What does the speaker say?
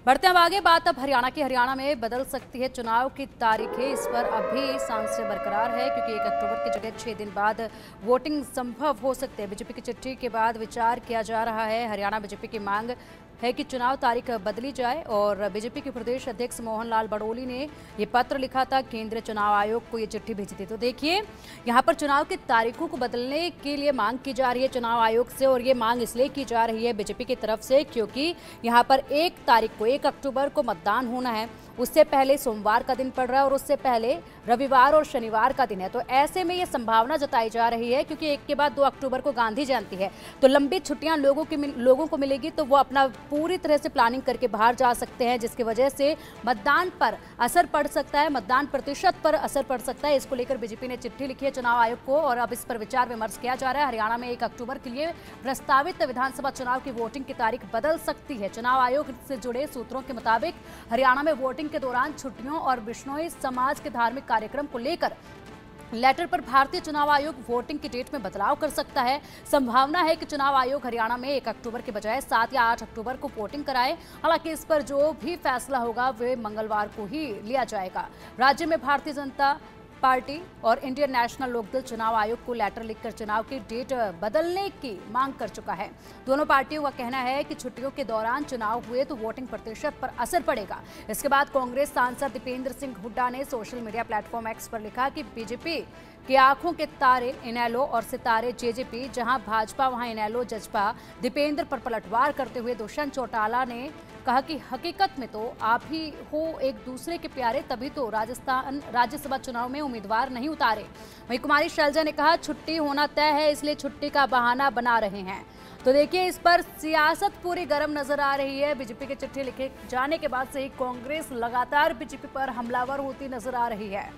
बढ़ते हैं आगे। बात अब हरियाणा की। हरियाणा में बदल सकती है चुनाव की तारीखें। इस पर अभी सांशय बरकरार है क्योंकि 1 अक्टूबर की जगह 6 दिन बाद वोटिंग संभव हो सकते हैं। बीजेपी की चिट्ठी के बाद विचार किया जा रहा है। हरियाणा बीजेपी की मांग है कि चुनाव तारीख बदली जाए और बीजेपी के प्रदेश अध्यक्ष मोहन लाल बड़ोली ने ये पत्र लिखा था, केंद्रीय चुनाव आयोग को ये चिट्ठी भेजी थी। तो देखिए, यहाँ पर चुनाव की तारीखों को बदलने के लिए मांग की जा रही है चुनाव आयोग से, और ये मांग इसलिए की जा रही है बीजेपी की तरफ से क्योंकि यहाँ पर 1 तारीख को 1 अक्टूबर को मतदान होना है। उससे पहले सोमवार का दिन पड़ रहा है और उससे पहले रविवार और शनिवार का दिन है। तो ऐसे में ये संभावना जताई जा रही है क्योंकि 1 के बाद 2 अक्टूबर को गांधी जयंती है, तो लंबी छुट्टियां लोगों को मिलेगी, तो वो अपना पूरी तरह से प्लानिंग करके बाहर जा सकते हैं, जिसकी वजह से मतदान पर असर पड़ सकता है, मतदान प्रतिशत पर असर पड़ सकता है। इसको लेकर बीजेपी ने चिट्ठी लिखी है चुनाव आयोग को और अब इस पर विचार विमर्श किया जा रहा है। हरियाणा में 1 अक्टूबर के लिए प्रस्तावित विधानसभा चुनाव की वोटिंग की तारीख बदल सकती है। चुनाव आयोग से जुड़े सूत्रों के मुताबिक हरियाणा में वोटिंग के दौरान छुट्टियों और बिश्नोई समाज के धार्मिक कार्यक्रम को लेकर लेटर पर भारतीय चुनाव आयोग वोटिंग की डेट में बदलाव कर सकता है। संभावना है कि चुनाव आयोग हरियाणा में 1 अक्टूबर के बजाय 7 या 8 अक्टूबर को वोटिंग कराए। हालांकि इस पर जो भी फैसला होगा वे मंगलवार को ही लिया जाएगा। राज्य में भारतीय जनता पार्टी और इंडियन नेशनल लोकदल चुनाव आयोग को लेटर लिखकर चुनाव की डेट बदलने की मांग कर चुका है। दोनों पार्टियों का कहना है कि छुट्टियों के दौरान चुनाव हुए तो वोटिंग प्रतिशत पर असर पड़ेगा। इसके बाद कांग्रेस सांसद दीपेंद्र सिंह हुड्डा ने सोशल मीडिया प्लेटफॉर्म एक्स पर लिखा कि बीजेपी की आंखों के तारे इनेलो और सितारे जेजेपी, जहां भाजपा वहां इनेलो जजपा। दीपेंद्र पर पलटवार करते हुए दुष्यंत चौटाला ने कहा कि हकीकत में तो आप ही हो एक दूसरे के प्यारे, तभी तो राजस्थान राज्यसभा चुनाव में उम्मीदवार नहीं उतारे। वहीं कुमारी शैलजा ने कहा छुट्टी होना तय है, इसलिए छुट्टी का बहाना बना रहे हैं। तो देखिए, इस पर सियासत पूरी गर्म नजर आ रही है। बीजेपी की चिट्ठी लिखे जाने के बाद से ही कांग्रेस लगातार बीजेपी पर हमलावर होती नजर आ रही है।